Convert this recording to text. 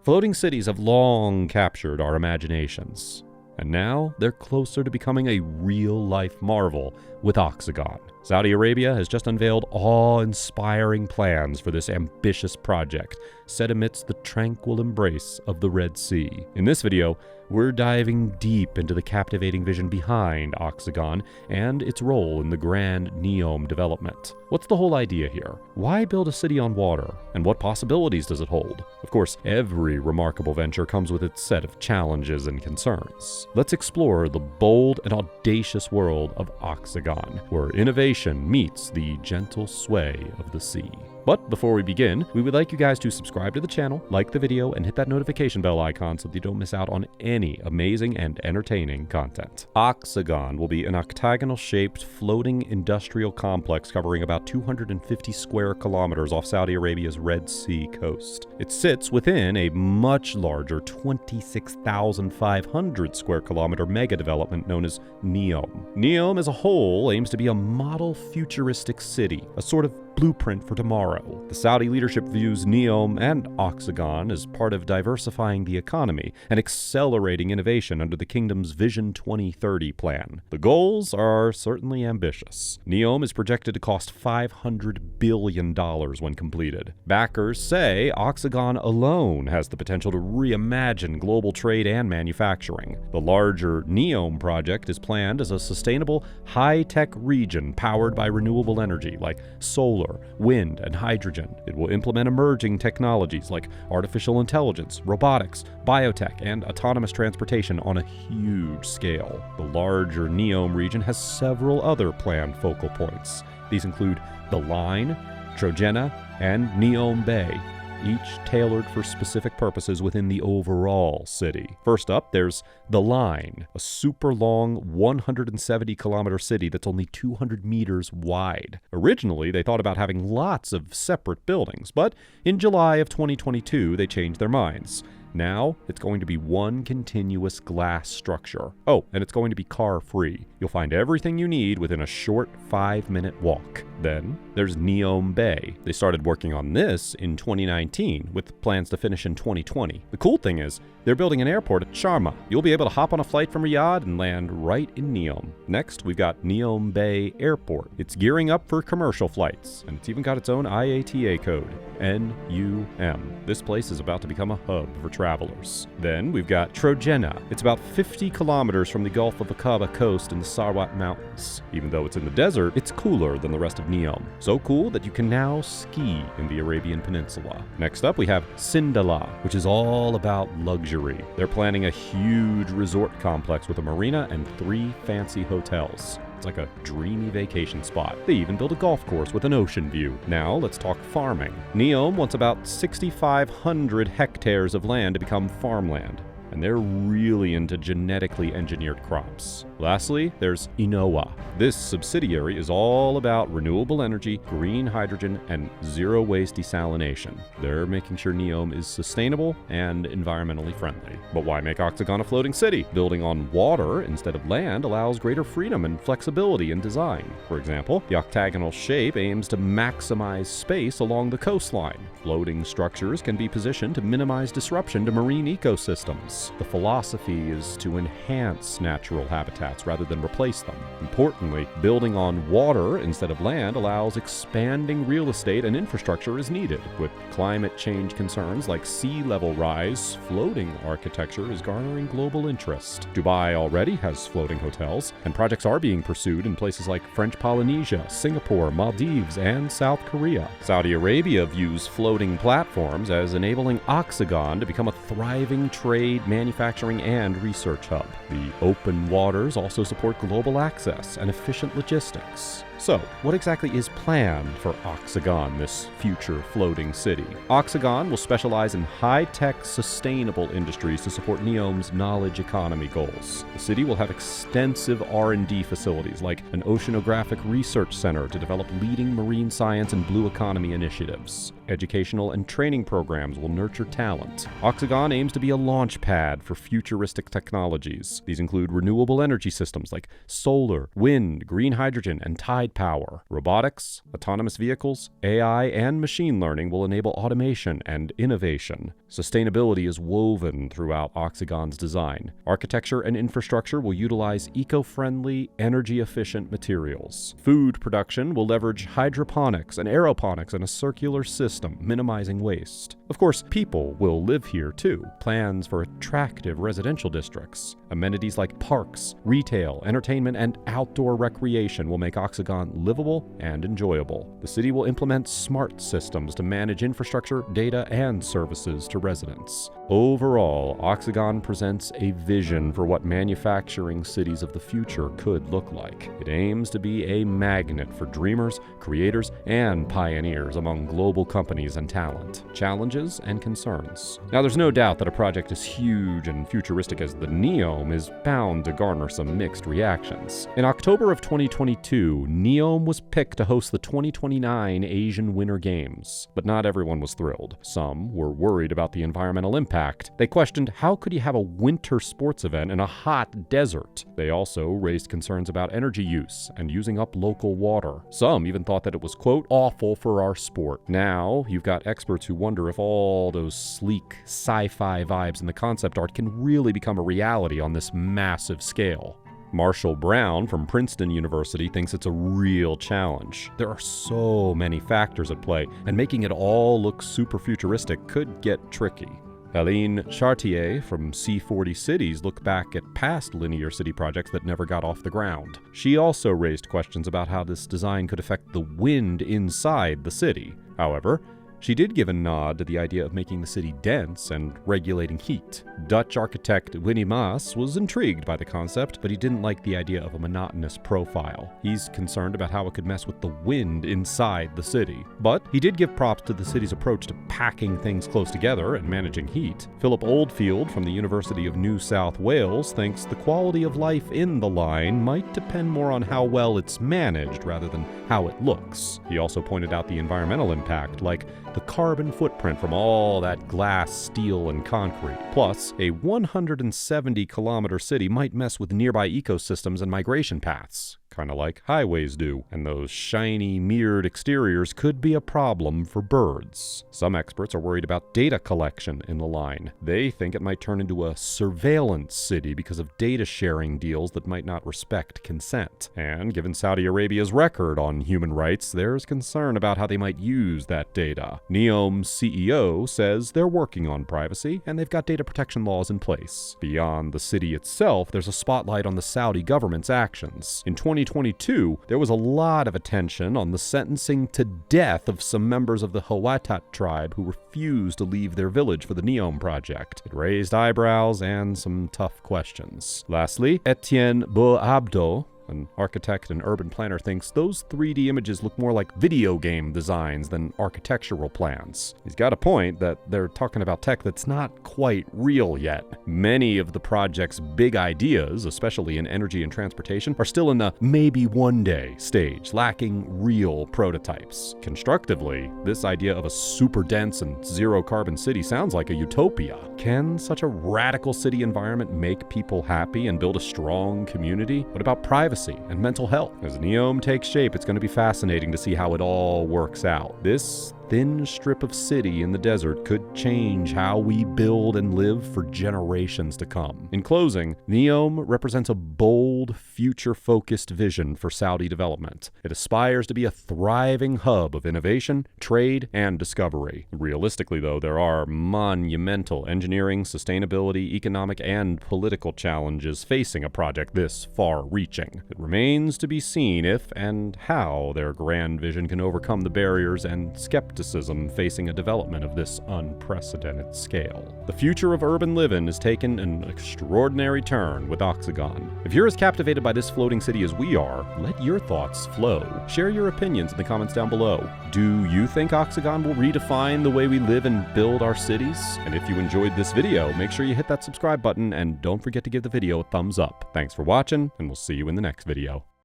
Floating cities have long captured our imaginations, and now they're closer to becoming a real-life marvel with Oxagon. Saudi Arabia has just unveiled awe-inspiring plans for this ambitious project, set amidst the tranquil embrace of the Red Sea. In this video, we're diving deep into the captivating vision behind Oxagon and its role in the grand Neom development. What's the whole idea here? Why build a city on water? And what possibilities does it hold? Of course, every remarkable venture comes with its set of challenges and concerns. Let's explore the bold and audacious world of Oxagon, where innovation meets the gentle sway of the sea. But before we begin, we would like you guys to subscribe to the channel, like the video, and hit that notification bell icon so that you don't miss out on any amazing and entertaining content. Oxagon will be an octagonal-shaped floating industrial complex covering about 250 square kilometers off Saudi Arabia's Red Sea coast. It sits within a much larger 26,500 square kilometer mega development known as Neom. Neom as a whole aims to be a model futuristic city, a sort of blueprint for tomorrow. The Saudi leadership views Neom and Oxagon as part of diversifying the economy and accelerating innovation under the kingdom's Vision 2030 plan. The goals are certainly ambitious. Neom is projected to cost $500 billion when completed. Backers say Oxagon alone has the potential to reimagine global trade and manufacturing. The larger Neom project is planned as a sustainable, high-tech region powered by renewable energy like solar, wind, and hydrogen. It will implement emerging technologies like artificial intelligence, robotics, biotech, and autonomous transportation on a huge scale. The larger Neom region has several other planned focal points. These include the Line, Trojena, and Neom Bay, each tailored for specific purposes within the overall city. First up, there's the Line, a super long 170-kilometer city that's only 200 meters wide. Originally, they thought about having lots of separate buildings, but in July of 2022, they changed their minds. Now, it's going to be one continuous glass structure. Oh, and it's going to be car-free. You'll find everything you need within a short 5-minute walk. Then, there's Neom Bay. They started working on this in 2019, with plans to finish in 2020. The cool thing is, they're building an airport at Sharma. You'll be able to hop on a flight from Riyadh and land right in Neom. Next, we've got Neom Bay Airport. It's gearing up for commercial flights, and it's even got its own IATA code, NUM. This place is about to become a hub for travelers. Then we've got Trojena. It's about 50 kilometers from the Gulf of Aqaba coast in the Sarwat Mountains. Even though it's in the desert, it's cooler than the rest of Neom. So cool that you can now ski in the Arabian Peninsula. Next up, we have Sindala, which is all about luxury. They're planning a huge resort complex with a marina and 3 fancy hotels. It's like a dreamy vacation spot. They even built a golf course with an ocean view. Now let's talk farming. Neom wants about 6,500 hectares of land to become farmland, and they're really into genetically engineered crops. Lastly, there's Inoa. This subsidiary is all about renewable energy, green hydrogen, and zero-waste desalination. They're making sure Neom is sustainable and environmentally friendly. But why make Oxagon a floating city? Building on water instead of land allows greater freedom and flexibility in design. For example, the octagonal shape aims to maximize space along the coastline. Floating structures can be positioned to minimize disruption to marine ecosystems. The philosophy is to enhance natural habitats rather than replace them. Importantly, building on water instead of land allows expanding real estate and infrastructure as needed. With climate change concerns like sea level rise, floating architecture is garnering global interest. Dubai already has floating hotels, and projects are being pursued in places like French Polynesia, Singapore, Maldives, and South Korea. Saudi Arabia views floating platforms as enabling Oxagon to become a thriving trade, manufacturing, and research hub. The open waters also support global access and efficient logistics. So, what exactly is planned for Oxagon, this future floating city? Oxagon will specialize in high-tech, sustainable industries to support Neom's knowledge economy goals. The city will have extensive R&D facilities like an oceanographic research center to develop leading marine science and blue economy initiatives. Educational and training programs will nurture talent. Oxagon aims to be a launch pad for futuristic technologies. These include renewable energy systems like solar, wind, green hydrogen, and tide unlimited power. Robotics, autonomous vehicles, AI, and machine learning will enable automation and innovation. Sustainability is woven throughout Oxagon's design. Architecture and infrastructure will utilize eco-friendly, energy-efficient materials. Food production will leverage hydroponics and aeroponics in a circular system, minimizing waste. Of course, people will live here too. Plans for attractive residential districts. Amenities like parks, retail, entertainment, and outdoor recreation will make Oxagon livable and enjoyable. The city will implement smart systems to manage infrastructure, data, and services to residents. Overall, Oxagon presents a vision for what manufacturing cities of the future could look like. It aims to be a magnet for dreamers, creators, and pioneers among global companies and talent. Challenges and concerns. Now, there's no doubt that a project as huge and futuristic as the Neom is bound to garner some mixed reactions. In October of 2022, Neom was picked to host the 2029 Asian Winter Games, but not everyone was thrilled. Some were worried about the environmental impact. They questioned how could you have a winter sports event in a hot desert? They also raised concerns about energy use and using up local water. Some even thought that it was, quote, awful for our sport. Now, you've got experts who wonder if all those sleek sci-fi vibes in the concept art can really become a reality on this massive scale. Marshall Brown from Princeton University thinks it's a real challenge. There are so many factors at play, and making it all look super futuristic could get tricky. Helene Chartier from C40 Cities looked back at past linear city projects that never got off the ground. She also raised questions about how this design could affect the wind inside the city. However, she did give a nod to the idea of making the city dense and regulating heat. Dutch architect Winnie Maas was intrigued by the concept, but he didn't like the idea of a monotonous profile. He's concerned about how it could mess with the wind inside the city. But he did give props to the city's approach to packing things close together and managing heat. Philip Oldfield from the University of New South Wales thinks the quality of life in the line might depend more on how well it's managed rather than how it looks. He also pointed out the environmental impact, like the carbon footprint from all that glass, steel, and concrete. Plus, a 170-kilometer city might mess with nearby ecosystems and migration paths, kind of like highways do, and those shiny, mirrored exteriors could be a problem for birds. Some experts are worried about data collection in the line. They think it might turn into a surveillance city because of data sharing deals that might not respect consent. And given Saudi Arabia's record on human rights, there's concern about how they might use that data. Neom's CEO says they're working on privacy, and they've got data protection laws in place. Beyond the city itself, there's a spotlight on the Saudi government's actions. In 2022, there was a lot of attention on the sentencing to death of some members of the Hawatat tribe who refused to leave their village for the Neom project. It raised eyebrows and some tough questions. Lastly, Etienne Boabdo, an architect and urban planner, thinks those 3D images look more like video game designs than architectural plans. He's got a point that they're talking about tech that's not quite real yet. Many of the project's big ideas, especially in energy and transportation, are still in the maybe one day stage, lacking real prototypes. Constructively, this idea of a super dense and zero carbon city sounds like a utopia. Can such a radical city environment make people happy and build a strong community? What about privacy and mental health? As Neom takes shape, it's going to be fascinating to see how it all works out. This thin strip of city in the desert could change how we build and live for generations to come. In closing, Neom represents a bold, future-focused vision for Saudi development. It aspires to be a thriving hub of innovation, trade, and discovery. Realistically, though, there are monumental engineering, sustainability, economic, and political challenges facing a project this far-reaching. It remains to be seen if and how their grand vision can overcome the barriers and skepticism facing a development of this unprecedented scale. The future of urban living has taken an extraordinary turn with Oxagon. If you're as captivated by this floating city as we are, let your thoughts flow. Share your opinions in the comments down below. Do you think Oxagon will redefine the way we live and build our cities? And if you enjoyed this video, make sure you hit that subscribe button and don't forget to give the video a thumbs up. Thanks for watching, and we'll see you in the next video.